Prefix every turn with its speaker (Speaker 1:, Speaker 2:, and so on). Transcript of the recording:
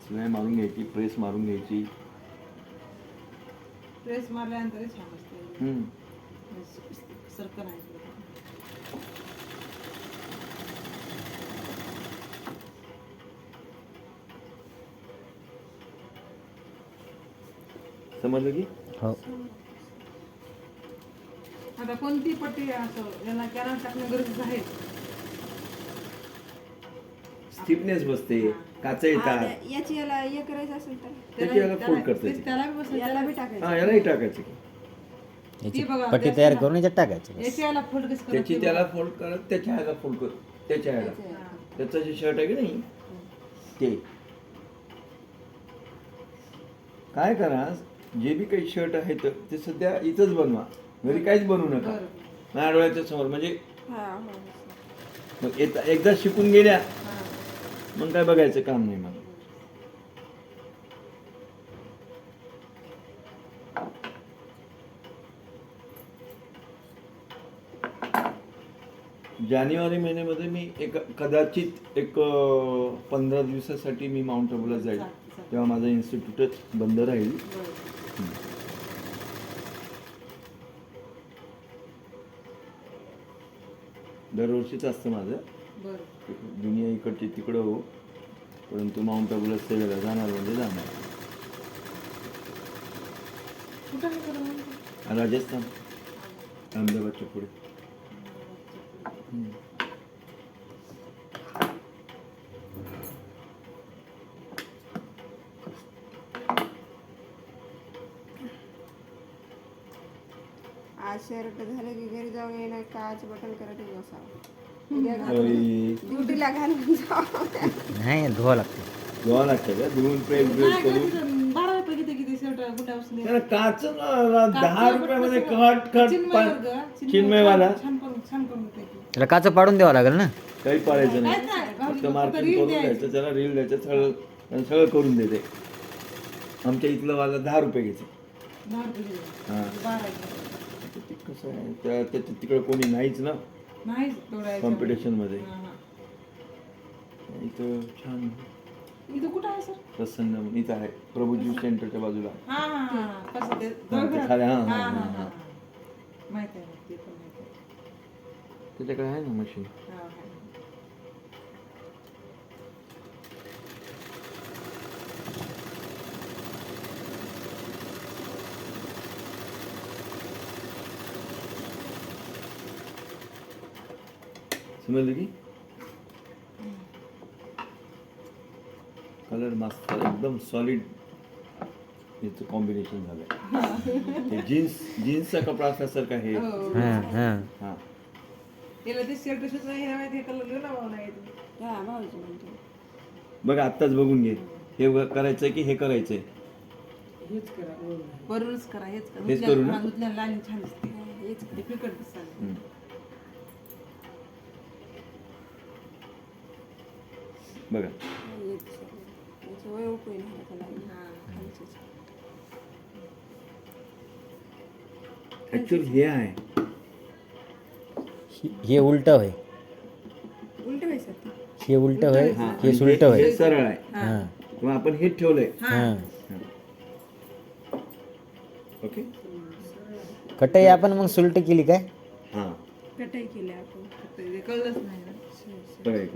Speaker 1: शिलाई मारून घ्यायची, प्रेस मारून घ्यायची.
Speaker 2: प्रेस मारल्यानंतर छान असते. सर्कल आहे.
Speaker 1: समजलं की?
Speaker 3: हो.
Speaker 2: आता कोणती पट्टी असं याला कॅनल टाकणं गरजेचं आहे.
Speaker 1: स्टिफनेस बसते, काच येतात.
Speaker 4: याची याला हे करायचं असेल तर
Speaker 1: त्याची याला फोल्ड करता येते.
Speaker 2: त्याला बी बसत,
Speaker 4: याला बी टाकायचं.
Speaker 1: हा, यालाही टाकायची.
Speaker 3: याची
Speaker 2: बघा,
Speaker 3: पट्टी तयार करून याच्यात टाकायची बस.
Speaker 2: याची याला फोल्ड कसं
Speaker 1: त्याची
Speaker 2: करायचं?
Speaker 1: त्याला फोल्ड करत, त्याच्या ह्याला फोल्ड कर, त्याच्या ह्याला. त्याचं जे शर्ट आहे की नाही ते काय करा, जे बी काही शर्ट आहेत ते सध्या इथंच बनवा, घरी काहीच बनवू नका.
Speaker 2: बरं.
Speaker 1: माझ्या डोळ्याच्या समोर. म्हणजे
Speaker 4: हा हो.
Speaker 1: मग एकदा शिकून गेल्या
Speaker 2: हा.
Speaker 1: मग काय बघायचं काम नाही. मग जानेवारी महिन्यामध्ये मी कदाचित 15 दिवसासाठी मी माउंट आबूला जाईल. तेव्हा माझं इन्स्टिट्यूटच बंद राहील.
Speaker 2: बरं.
Speaker 1: दरवर्षीच असतं माझं.
Speaker 2: बरं.
Speaker 1: दुनिया इकडची तिकडं हो, परंतु माउंट आबूला सेवेला जाणार म्हणजे जाणार.
Speaker 2: कुठं आहे बरं म्हणजे?
Speaker 1: राजस्थान, अहमदाबादच्या पुढे.
Speaker 4: आज शर्ट झालं की घरी जाऊन येणार काच बटन करत बसावं. ड्युटीला घालून जावं.
Speaker 3: नाही धुवा लागते.
Speaker 1: धुवा लागतं का? धुवून प्रेस
Speaker 2: नाही,
Speaker 1: करून
Speaker 2: घरी 12 रुपये किती शर्ट गुंडापासून
Speaker 1: त्याला काच 10 रुपयामध्ये कट चिन्मयवाला
Speaker 2: छान करून देते.
Speaker 3: त्याला काच पाडून द्यावं लागेल ना.
Speaker 1: काही पाडायचं नाही,
Speaker 2: काहीच नाही.
Speaker 1: फक्त
Speaker 2: फक्त
Speaker 1: मार्किंग
Speaker 2: रील
Speaker 1: करून
Speaker 2: द्यायची.
Speaker 1: द्यायचं, त्याला रील द्यायचं, सगळं करून देते. आमच्या इथलं वाला 10 रुपये घ्यायचे.
Speaker 2: 10 रुपये दिले.
Speaker 1: हां,
Speaker 2: 12 आहे.
Speaker 1: ते कसं आहे, त्याच्या तिकडं कोणी नाहीच ना
Speaker 2: नाही तेवढं आहे.
Speaker 1: कॉम्पिटिशनमध्ये.
Speaker 2: हां, हां.
Speaker 1: इथं छान
Speaker 2: इथं कुठं आहे सर?
Speaker 1: प्रसन्न म्हणून इथं आहे, प्रभुजी सेंटरच्या बाजूला.
Speaker 2: हां हां हां. कसं ते
Speaker 1: हां, ते खाली. हां,
Speaker 2: हां
Speaker 1: हां,
Speaker 2: हां
Speaker 1: हां,
Speaker 2: हां.
Speaker 1: हां.
Speaker 2: माहिती आहे, ते पण माहिती आहे.
Speaker 1: त्याच्याकडे आहे ना मशीन.
Speaker 2: हां हां.
Speaker 1: समजलं की? कलर मस्त, एकदम सॉलिड याचं कॉम्बिनेशन झालंय. ते जीन्सचा कपडा असल्यासारखा आहे.
Speaker 3: हां हां.
Speaker 1: हां,
Speaker 2: याला ते शर्ट सुद्धा नाही हे माहिती कलर लिहिला मला येतो.
Speaker 4: हा भाऊजी म्हणतो.
Speaker 1: बघ आत्ताच बघून घे, हे करायचंय की हे करायचंय.
Speaker 2: हेच करा. वरूनच करा, हेच करा.
Speaker 1: हेच करू ना?
Speaker 2: धुतल्यानं लाईन छान दिसते.
Speaker 4: हेच
Speaker 2: ते फिकट दिसतं.
Speaker 1: बघा
Speaker 4: याची वय उपयोग नाही त्याला.
Speaker 1: ऍक्च्युअली हे आहे,
Speaker 3: हे उलट होय.
Speaker 4: उलट व्हायचं ते.
Speaker 3: हे उलट होय,
Speaker 1: हां,
Speaker 3: हे
Speaker 1: आणि
Speaker 3: सुलट
Speaker 1: हे
Speaker 3: होय.
Speaker 1: सरळ आहे.
Speaker 3: हां
Speaker 1: मग आपण हेच ठेवलंय.
Speaker 3: हां.
Speaker 1: ओके.
Speaker 3: कटाई आपण मग सुलट केली काय?
Speaker 1: हां,
Speaker 4: कटाई केली आपण.
Speaker 2: ते कळलंच नाही ना.
Speaker 1: बघा इकडे.